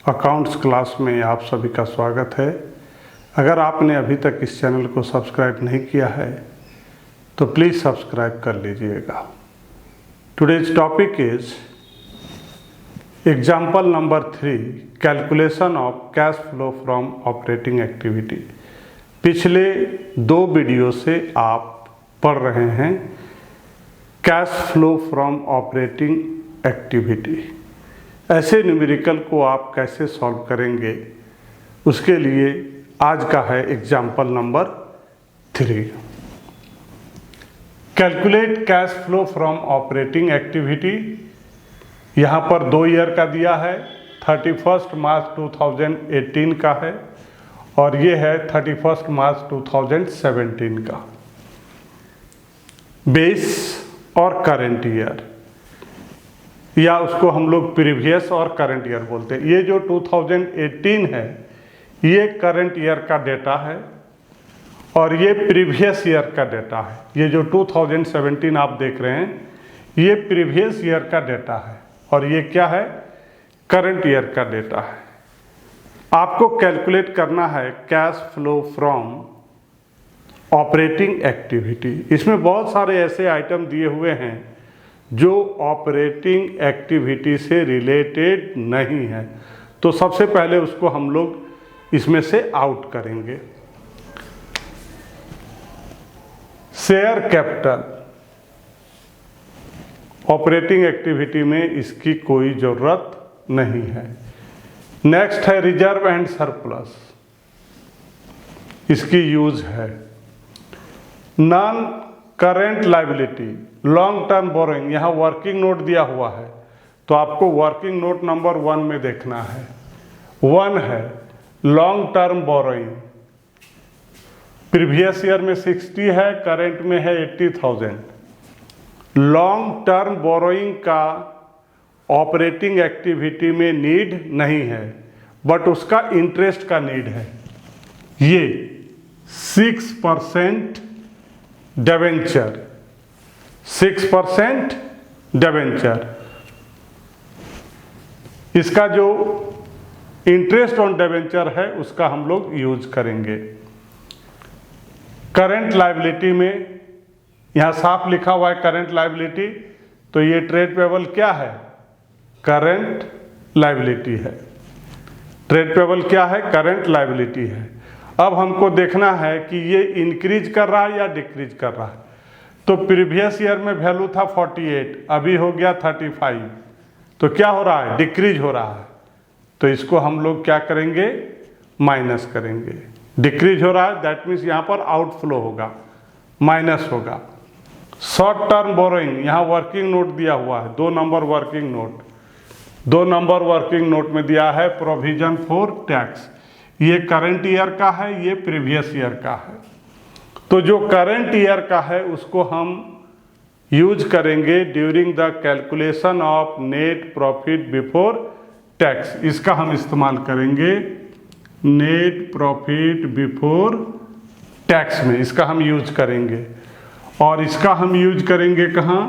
Accounts class में आप सभी का स्वागत है। अगर आपने अभी तक इस चैनल को सब्सक्राइब नहीं किया है तो प्लीज़ सब्सक्राइब कर लीजिएगा। Today's topic is example number 3, calculation of cash flow from operating activity. पिछले 2 वीडियो से आप पढ़ रहे हैं cash flow from operating activity. ऐसे न्यूमेरिकल को आप कैसे सॉल्व करेंगे, उसके लिए आज का है example number 3। Calculate cash flow from operating activity. यहाँ पर 2 ईयर का दिया है, 31 मार्च 2018 का है और ये है 31 मार्च 2017 का। बेस और करंट ईयर, या उसको हम लोग प्रीवियस और करंट ईयर बोलते हैं। ये जो 2018 है ये करंट ईयर का डेटा है और ये प्रीवियस ईयर का डेटा है। ये जो 2017 आप देख रहे हैं ये प्रीवियस ईयर का डेटा है और ये क्या है, करंट ईयर का डेटा है। आपको कैलकुलेट करना है cash flow from operating activity. इसमें बहुत सारे ऐसे आइटम दिए हुए हैं जो ऑपरेटिंग एक्टिविटी से रिलेटेड नहीं है, तो सबसे पहले उसको हम लोग इसमें से आउट करेंगे। शेयर कैपिटल ऑपरेटिंग एक्टिविटी में इसकी कोई ज़रूरत नहीं है। नेक्स्ट है रिजर्व एंड सरप्लस, इसकी यूज है। Non current liability, long term borrowing, यहाँ वर्किंग नोट दिया हुआ है तो आपको वर्किंग नोट नंबर 1 में देखना है। 1 है long term borrowing, previous year में 60 है, करेंट में है 80,000। लॉन्ग टर्म बोरोइंग का ऑपरेटिंग एक्टिविटी में नीड नहीं है बट उसका इंटरेस्ट का नीड है। ये 6% डिबेंचर, 6% डिबेंचर, इसका जो इंटरेस्ट ऑन डिबेंचर है उसका हम लोग यूज करेंगे। करंट लायबिलिटी में यहाँ साफ लिखा हुआ है करंट लायबिलिटी, तो ये ट्रेड पेबल क्या है, करंट लायबिलिटी है। ट्रेड पेबल क्या है, करंट लायबिलिटी है। अब हमको देखना है कि ये इंक्रीज कर रहा है या डिक्रीज कर रहा है। तो प्रीवियस ईयर में वैल्यू था 48, अभी हो गया 35, तो क्या हो रहा है, डिक्रीज हो रहा है। तो इसको हम लोग क्या करेंगे, माइनस करेंगे। डिक्रीज हो रहा है दैट मीन्स यहाँ पर आउटफ्लो होगा, माइनस होगा। शॉर्ट टर्म बोरोइंग, यहाँ वर्किंग नोट दिया हुआ है, 2 number working note, 2 number working note में दिया है प्रोविजन फॉर टैक्स। ये करंट ईयर का है, ये प्रीवियस ईयर का है। तो जो करंट ईयर का है उसको हम यूज करेंगे during the calculation of net profit before tax. इसका हम इस्तेमाल करेंगे नेट प्रॉफिट बिफोर टैक्स में, इसका हम यूज करेंगे। और इसका हम यूज करेंगे कहाँ,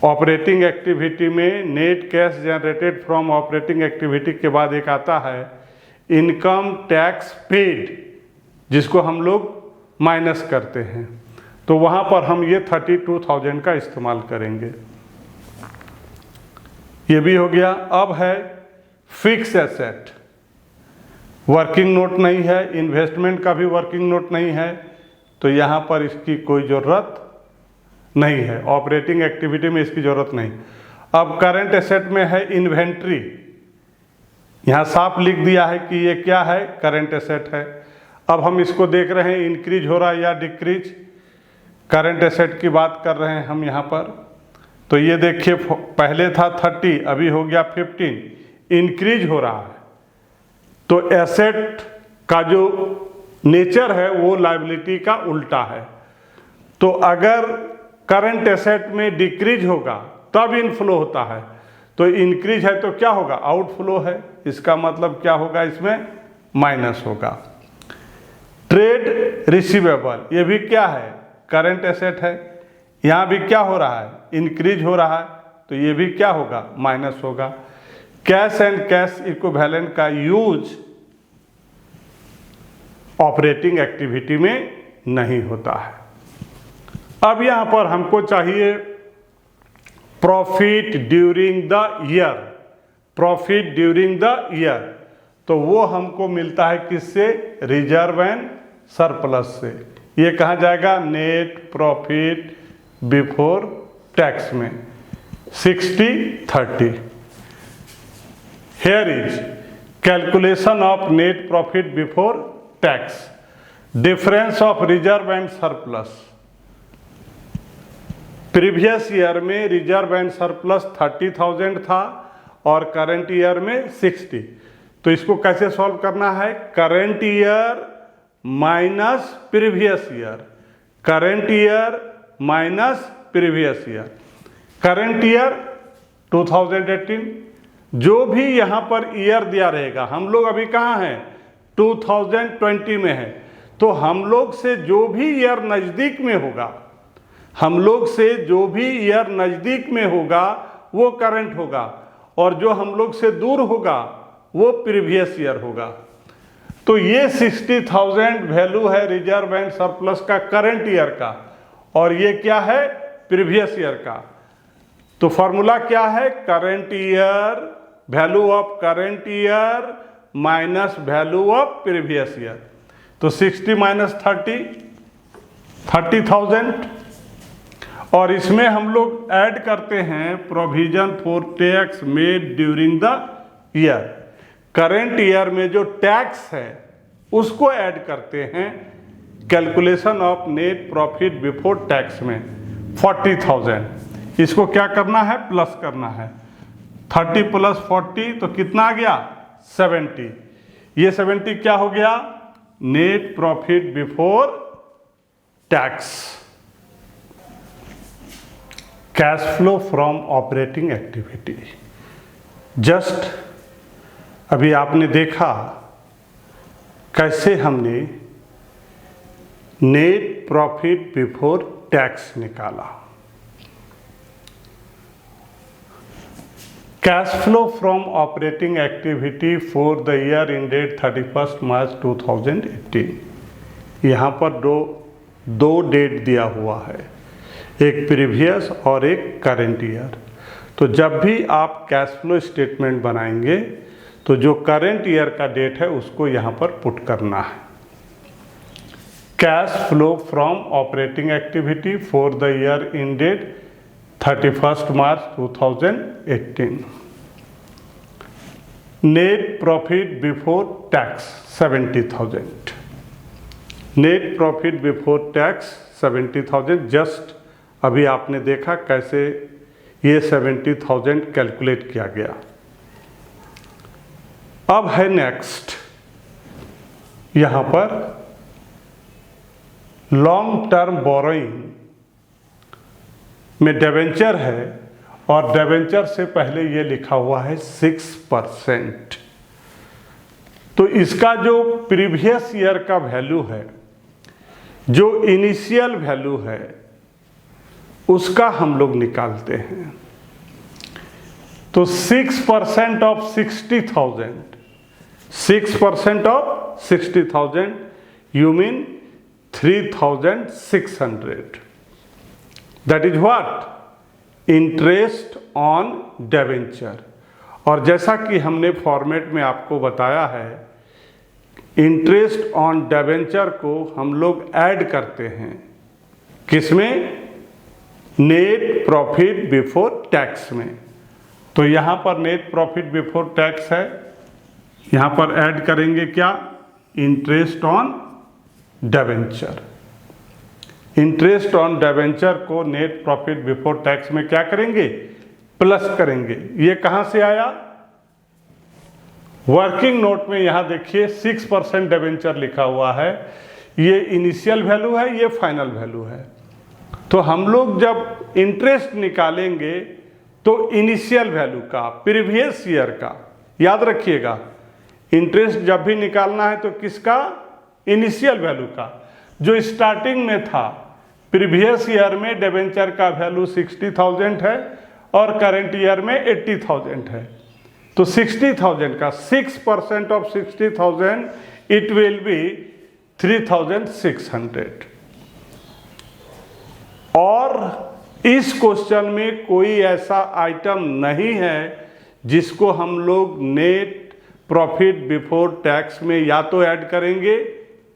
ऑपरेटिंग एक्टिविटी में। Net cash generated from operating activity के बाद एक आता है इनकम टैक्स पेड, जिसको हम लोग माइनस करते हैं, तो वहाँ पर हम ये 32,000 का इस्तेमाल करेंगे। ये भी हो गया। अब है फिक्स एसेट, वर्किंग नोट नहीं है, इन्वेस्टमेंट का भी वर्किंग नोट नहीं है, तो यहाँ पर इसकी कोई ज़रूरत नहीं है। ऑपरेटिंग एक्टिविटी में इसकी ज़रूरत नहीं। अब करंट एसेट में है इन्वेंट्री, यहाँ साफ लिख दिया है कि ये क्या है, करंट एसेट है। अब हम इसको देख रहे हैं इंक्रीज हो रहा है या डिक्रीज, करंट एसेट की बात कर रहे हैं हम यहाँ पर। तो ये देखिए पहले था 30, अभी हो गया 15, इंक्रीज हो रहा है। तो एसेट का जो नेचर है वो लायबिलिटी का उल्टा है। तो अगर करंट एसेट में डिक्रीज होगा तब इनफ्लो होता है, तो इंक्रीज है तो क्या होगा, आउटफ्लो है। इसका मतलब क्या होगा, इसमें माइनस होगा। ट्रेड रिसीवेबल, ये भी क्या है, करंट एसेट है। यहाँ भी क्या हो रहा है, इंक्रीज हो रहा है, तो ये भी क्या होगा, माइनस होगा। कैश एंड कैश इक्विवेलेंट का यूज ऑपरेटिंग एक्टिविटी में नहीं होता है। अब यहां पर हमको चाहिए profit during the year, profit during the year, तो वो हमको मिलता है किससे? रिजर्व एंड सरप्लस से। ये कहाँ जाएगा? नेट प्रॉफिट बिफोर टैक्स में 60/30। Here is calculation of net profit before tax, difference of reserve and surplus. Previous year में रिजर्व एंड सरप्लस 30,000 था और करंट ईयर में 60। तो इसको कैसे सॉल्व करना है? Current year minus previous year, current year minus previous year. Current year 2018, जो भी यहाँ पर ईयर दिया रहेगा, हम लोग अभी कहाँ हैं? 2020 में है, तो हम लोग से जो भी ईयर नज़दीक में होगा, हम लोग से जो भी ईयर नज़दीक में होगा वो करंट होगा, और जो हम लोग से दूर होगा वो प्रीवियस ईयर होगा। तो ये 60,000 वैल्यू है रिजर्व एंड सरप्लस का करंट ईयर का, और ये क्या है? प्रीवियस ईयर का। तो फॉर्मूला क्या है? Current year, value of current year minus value of previous year. तो 60 माइनस 30, 30,000, और इसमें हम लोग ऐड करते हैं provision for tax made during the year. Current year में जो टैक्स है उसको ऐड करते हैं calculation of net profit before tax में 40,000। इसको क्या करना है? प्लस करना है। 30 प्लस 40 तो कितना आ गया? 70। ये 70 क्या हो गया? Net profit before tax. Cash flow from operating activity. Just अभी आपने देखा कैसे हमने नेट प्रॉफिट बिफोर टैक्स निकाला। Cash flow from operating activity for the year ended 31 मार्च 2018। यहाँ पर दो डेट दिया हुआ है, एक प्रीवियस और एक करंट ईयर। तो जब भी आप कैश फ्लो स्टेटमेंट बनाएंगे तो जो करंट ईयर का डेट है उसको यहाँ पर पुट करना है। Cash flow from operating activity for the year ended 31 March 2018। Net profit before tax 70,000। Net profit before tax 70,000। Just अभी आपने देखा कैसे ये 70,000 कैलकुलेट किया गया। अब है नेक्स्ट, यहाँ पर लॉन्ग टर्म बोरोइंग में डिबेंचर है, और डिबेंचर से पहले ये लिखा हुआ है 6%। तो इसका जो प्रीवियस ईयर का वैल्यू है, जो इनिशियल वैल्यू है, उसका हम लोग निकालते हैं। तो 6% of 60,000, 6% of 60,000 you mean 3,600। That is what? Interest on debenture. और जैसा कि हमने फॉर्मेट में आपको बताया है, इंटरेस्ट ऑन डिबेंचर को हम लोग ऐड करते हैं किसमें? नेट प्रॉफिट बिफोर टैक्स में। तो यहाँ पर नेट प्रॉफिट बिफोर टैक्स है, यहाँ पर ऐड करेंगे क्या? Interest on debenture. Interest on debenture को नेट प्रॉफिट बिफोर टैक्स में क्या करेंगे? प्लस करेंगे। ये कहाँ से आया? वर्किंग नोट में यहाँ देखिए 6% डिबेंचर लिखा हुआ है। ये इनिशियल वैल्यू है, ये फाइनल वैल्यू है। तो हम लोग जब इंटरेस्ट निकालेंगे तो इनिशियल वैल्यू का, प्रीवियस ईयर का, याद रखिएगा, इंटरेस्ट जब भी निकालना है तो किसका? इनिशियल वैल्यू का। जो स्टार्टिंग में था, प्रीवियस ईयर में डिबेंचर का वैल्यू 60,000 है और करंट ईयर में 80,000 है। तो 60,000 का 6% ऑफ 60,000 इट विल बी 3,600। और इस क्वेश्चन में कोई ऐसा आइटम नहीं है जिसको हम लोग नेट प्रॉफिट बिफोर टैक्स में या तो ऐड करेंगे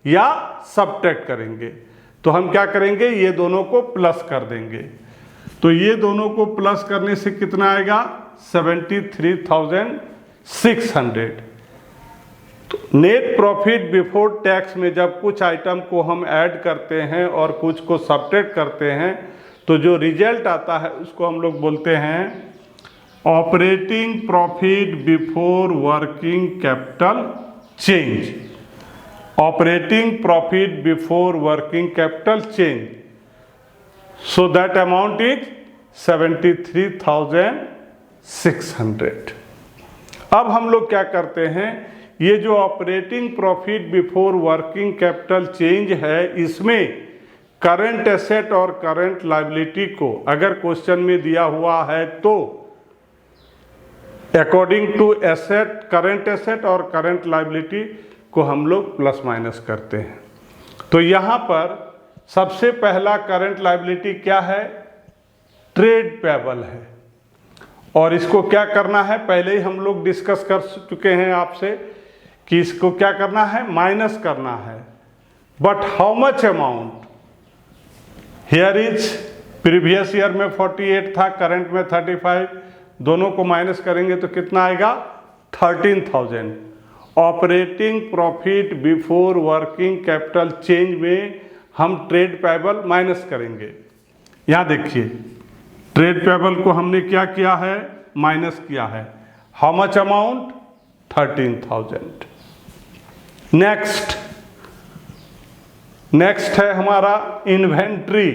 या सब्ट्रैक्ट करेंगे। तो हम क्या करेंगे, ये दोनों को प्लस कर देंगे। तो ये दोनों को प्लस करने से कितना आएगा, 73,600। तो नेट प्रॉफिट बिफोर टैक्स में जब कुछ आइटम को हम ऐड करते हैं और कुछ को सब्ट्रैक्ट करते हैं तो जो रिजल्ट आता है उसको हम लोग बोलते हैं operating profit before working capital change. Operating profit before working capital change, so that amount is 73,600। अब हम लोग क्या करते हैं, ये जो operating profit before working capital change है, इसमें करंट एसेट और करंट लायबिलिटी को अगर क्वेश्चन में दिया हुआ है तो according to asset, current asset और करंट लायबिलिटी को हम लोग प्लस माइनस करते हैं। तो यहाँ पर सबसे पहला करंट लायबिलिटी क्या है, ट्रेड पेबल है। और इसको क्या करना है, पहले ही हम लोग डिस्कस कर चुके हैं आपसे कि इसको क्या करना है, माइनस करना है। But how much amount, here is previous year में 48 था, करंट में 35, दोनों को माइनस करेंगे तो कितना आएगा, 13,000। Operating profit before working capital change में हम ट्रेड पेबल माइनस करेंगे। यहाँ देखिए ट्रेड पेबल को हमने क्या किया है, माइनस किया है। How much amount, 13,000। नेक्स्ट है हमारा इन्वेंट्री,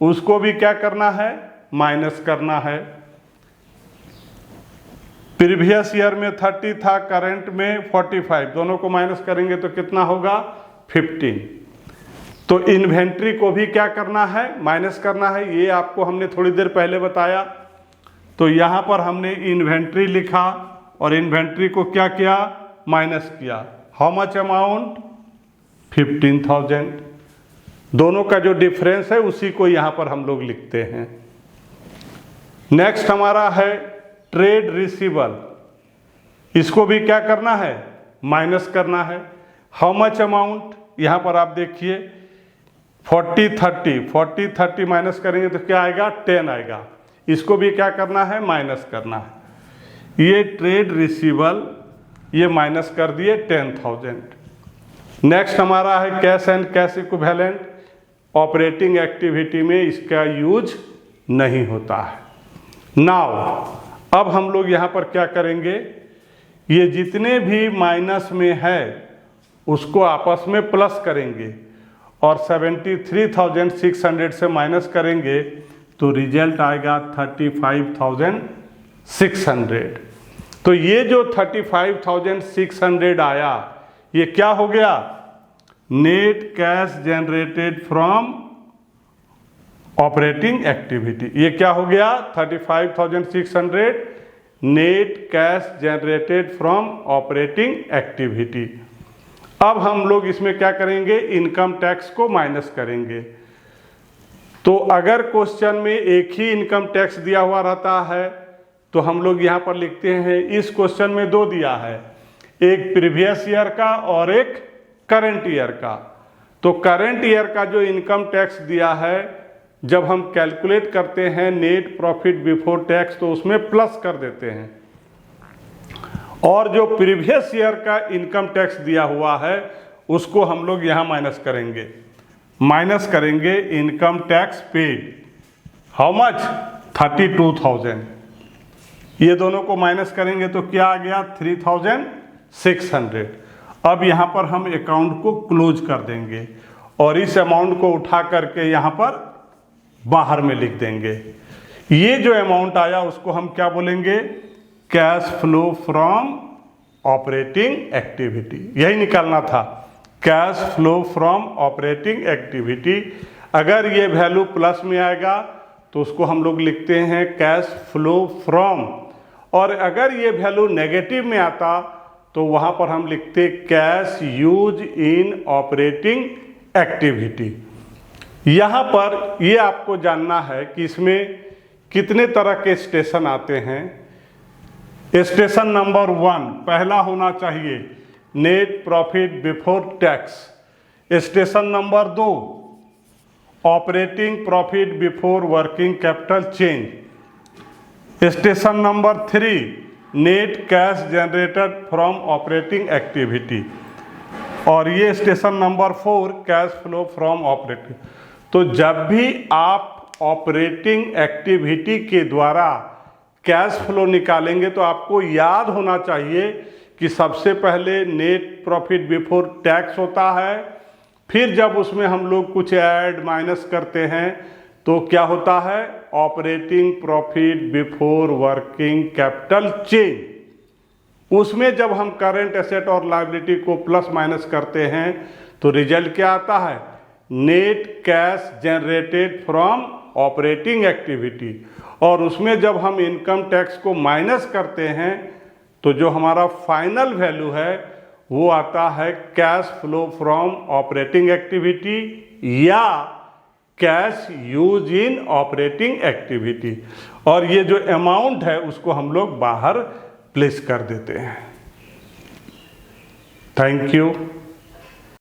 उसको भी क्या करना है, माइनस करना है। प्रीवियस ईयर में 30 था, करंट में 45, दोनों को माइनस करेंगे तो कितना होगा, 15। तो इन्वेंट्री को भी क्या करना है, माइनस करना है। ये आपको हमने थोड़ी देर पहले बताया। तो यहाँ पर हमने इन्वेंट्री लिखा और इन्वेंट्री को क्या किया, माइनस किया। How much amount, 15,000। दोनों का जो डिफरेंस है उसी को यहाँ पर हम लोग लिखते हैं। नेक्स्ट हमारा है ट्रेड रिसीवल, इसको भी क्या करना है, माइनस करना है। हाउ मच अमाउंट, यहाँ पर आप देखिए 40-30 माइनस करेंगे तो क्या आएगा, 10 आएगा। इसको भी क्या करना है, माइनस करना है। ये ट्रेड रिसीवल ये माइनस कर दिए 10,000। नेक्स्ट हमारा है cash and cash equivalent. Operating activity में इसका यूज नहीं होता है। नाउ अब हम लोग यहाँ पर क्या करेंगे, ये जितने भी माइनस में है उसको आपस में प्लस करेंगे और 73,600 से माइनस करेंगे तो रिजल्ट आएगा 35,600। तो ये जो 35,600 आया, ये क्या हो गया, net cash generated from operating activity. ये क्या हो गया, 35,600 net cash generated from operating activity. अब हम लोग इसमें क्या करेंगे, इनकम टैक्स को माइनस करेंगे। तो अगर क्वेश्चन में एक ही इनकम टैक्स दिया हुआ रहता है तो हम लोग यहाँ पर लिखते हैं, इस क्वेश्चन में दो दिया है, एक प्रीवियस ईयर का और एक करंट ईयर का। तो करंट ईयर का जो इनकम टैक्स दिया है, जब हम कैलकुलेट करते हैं नेट प्रॉफिट बिफोर टैक्स तो उसमें प्लस कर देते हैं, और जो प्रीवियस ईयर का इनकम टैक्स दिया हुआ है उसको हम लोग यहाँ माइनस करेंगे income tax paid. How much, 32,000। ये दोनों को माइनस करेंगे तो क्या आ गया, 3,600। अब यहाँ पर हम अकाउंट को क्लोज कर देंगे और इस अमाउंट को उठा करके यहाँ पर बाहर में लिख देंगे। ये जो अमाउंट आया उसको हम क्या बोलेंगे, cash flow from operating activity. यही निकालना था, cash flow from operating activity. अगर ये वैल्यू प्लस में आएगा तो उसको हम लोग लिखते हैं कैश फ्लो फ्रॉम और अगर ये वैल्यू नेगेटिव में आता तो वहाँ पर हम लिखते cash use in operating activity. यहाँ पर ये आपको जानना है कि इसमें कितने तरह के स्टेशन आते हैं। स्टेशन नंबर 1 पहला होना चाहिए net profit before tax. Station number 2 operating profit before working capital change. Station number 3 net cash generated from operating activity. और ये station number 4 cash flow from operating. तो जब भी आप ऑपरेटिंग एक्टिविटी के द्वारा कैश फ्लो निकालेंगे तो आपको याद होना चाहिए कि सबसे पहले नेट प्रॉफिट बिफोर टैक्स होता है, फिर जब उसमें हम लोग कुछ ऐड माइनस करते हैं तो क्या होता है operating profit before working capital change. उसमें जब हम करंट एसेट और लायबिलिटी को प्लस माइनस करते हैं तो रिजल्ट क्या आता है net cash generated from operating activity. और उसमें जब हम इनकम टैक्स को माइनस करते हैं तो जो हमारा फाइनल वैल्यू है वो आता है cash flow from operating activity या cash use in operating activity. और ये जो अमाउंट है उसको हम लोग बाहर प्लेस कर देते हैं। Thank you.